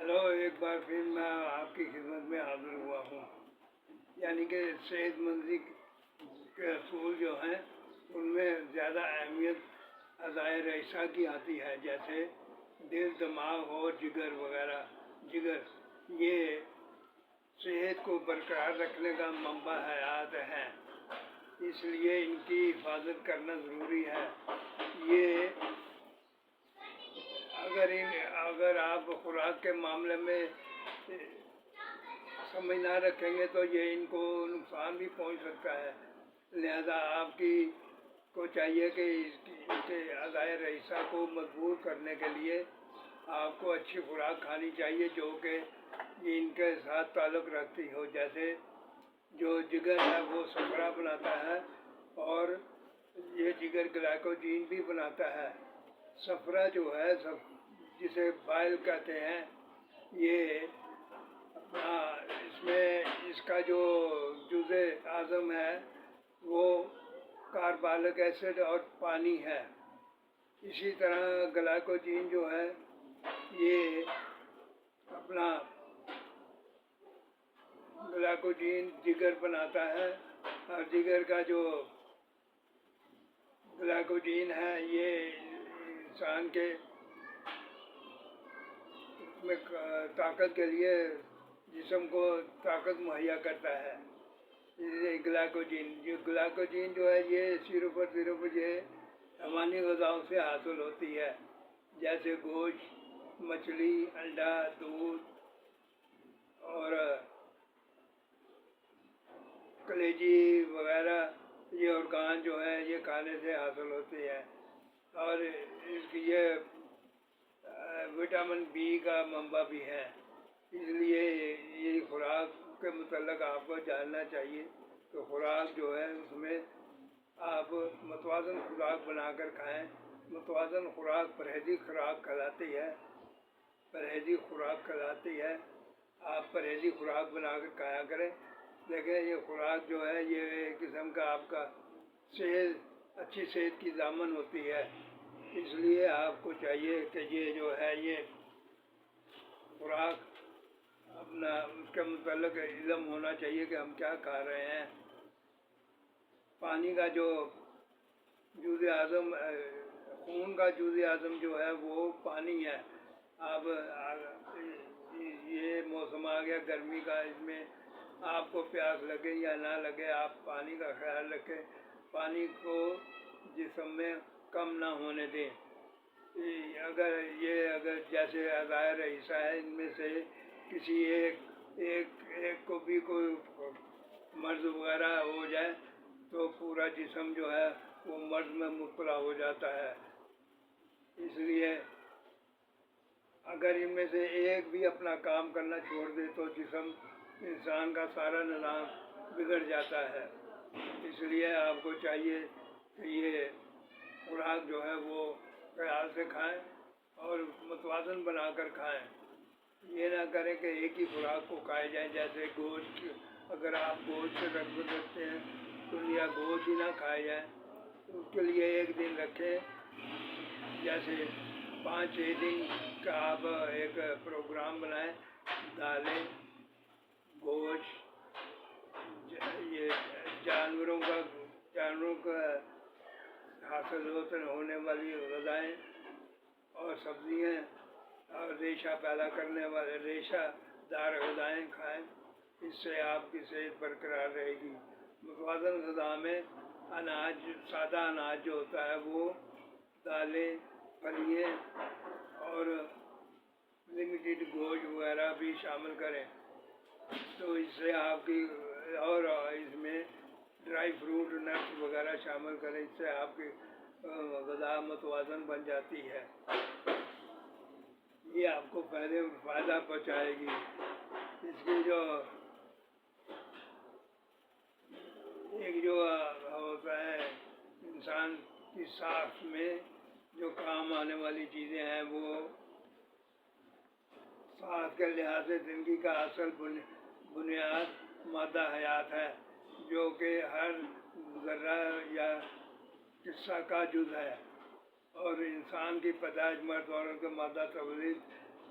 Hello, ایک بار پھر میں آپ کی خدمت میں حاضر ہوا ہوں۔ یعنی کہ صحت مندی کے اصول جو ہیں ان میں زیادہ اہمیت اعضائے رئیسہ کی آتی ہے، جیسے دل، دماغ اور جگر وغیرہ۔ جگر یہ صحت کو برقرار رکھنے کا منبع حیات ہے، اس لیے ان کی حفاظت کرنا ضروری ہے۔ یہ اگر آپ خوراک کے معاملے میں سمجھ نہ رکھیں گے تو یہ ان کو نقصان بھی پہنچ سکتا ہے۔ لہذا آپ کو چاہیے کہ ان کے اعضائے رئیسہ کو مضبوط کرنے کے لیے آپ کو اچھی خوراک کھانی چاہیے جو کہ ان کے ساتھ تعلق رکھتی ہو۔ جیسے جو جگر ہے وہ صفرا بناتا ہے اور یہ جگر گلائکوجین بھی بناتا ہے۔ صفرا جو ہے جسے بائل کہتے ہیں، یہ اس کا جو جزء اعظم ہے وہ کاربالک ایسڈ اور پانی ہے۔ اسی طرح گلائکوجین جو ہے یہ گلائکوجین جگر بناتا ہے، اور جگر کا جو گلائکوجین ہے یہ انسان کے میں طاقت کے لیے جسم کو طاقت مہیا کرتا ہے۔ گلائکوجین جو ہے یہ صرف اور صرف یہ حیوانی غذاؤں سے حاصل ہوتی ہے، جیسے گوشت، مچھلی، انڈا، دودھ اور کلیجی وغیرہ۔ یہ ارگان جو ہے یہ کھانے سے حاصل ہوتی ہے، اور یہ وٹامن بی کا منبع بھی ہے۔ اس لیے یہ خوراک کے متعلق آپ کو جاننا چاہیے کہ خوراک جو ہے اس میں آپ متوازن خوراک بنا کر کھائیں۔ متوازن خوراک پرہیزی خوراک کہلاتی ہے۔ آپ پرہیزی خوراک بنا کر کھایا کریں۔ دیکھیں یہ خوراک جو ہے یہ ایک قسم کا آپ کا اچھی صحت کی ضامن ہوتی ہے۔ اس لیے آپ کو چاہیے کہ یہ جو ہے یہ خوراک اس کے متعلق علم ہونا چاہیے کہ ہم کیا کھا رہے ہیں۔ پانی کا جو جزء اعظم، خون کا جزء اعظم جو ہے وہ پانی ہے۔ اب یہ موسم آ گیا گرمی کا، اس میں آپ کو پیاس لگے یا نہ لگے آپ پانی کا خیال رکھیں، پانی کو جسم میں کم نہ ہونے دیں۔ اگر جیسے اعضائے رئیسہ ہے ان میں سے کسی ایک کو بھی کوئی مرض وغیرہ ہو جائے تو پورا جسم جو ہے وہ مرض میں مبتلا ہو جاتا ہے۔ اس لیے اگر ان میں سے ایک بھی اپنا کام کرنا چھوڑ دے تو جسم انسان کا سارا نظام بگڑ جاتا ہے۔ اس لیے آپ کو چاہیے کہ یہ خوراک جو ہے وہ خیال سے کھائیں اور متوازن بنا کر کھائیں۔ یہ نہ کریں کہ ایک ہی خوراک کو کھائے جائیں، جیسے گوشت۔ اگر آپ گوشت سے رغبت رکھتے ہیں تو یا گوشت ہی نہ کھائے جائیں، اس کے لیے ایک دن رکھیں، جیسے 5-6 دن کا آپ ایک پروگرام بنائیں۔ دالیں، گوشت، یہ جانوروں کا حاصل ہونے والی غذائیں اور سبزیاں اور ریشہ پیدا کرنے والے ریشہ دار غذائیں کھائیں۔ اس سے آپ کی صحت برقرار رہے گی۔ متوازن غذا میں سادہ اناج جو ہوتا ہے وہ دالیں، پھلیاں اور لمیٹڈ گوشت وغیرہ بھی شامل کریں، تو اس سے آپ کی، اور اس میں ڈرائی فروٹ، نٹس وغیرہ شامل کریں، اس سے آپ کی غذا متوازن بن جاتی ہے۔ یہ آپ کو فائدہ پہنچائے گی۔ اس کی جو ہوتا ہے انسان کی ساخت میں جو کام آنے والی چیزیں ہیں وہ ساخت کے لحاظ سے زندگی کا اصل بنیاد مادہ حیات ہے، جو کہ ہر ذرہ یا حصہ کا جز ہے، اور انسان کی پیدائش، مرد اور عورت کے مادہ تولید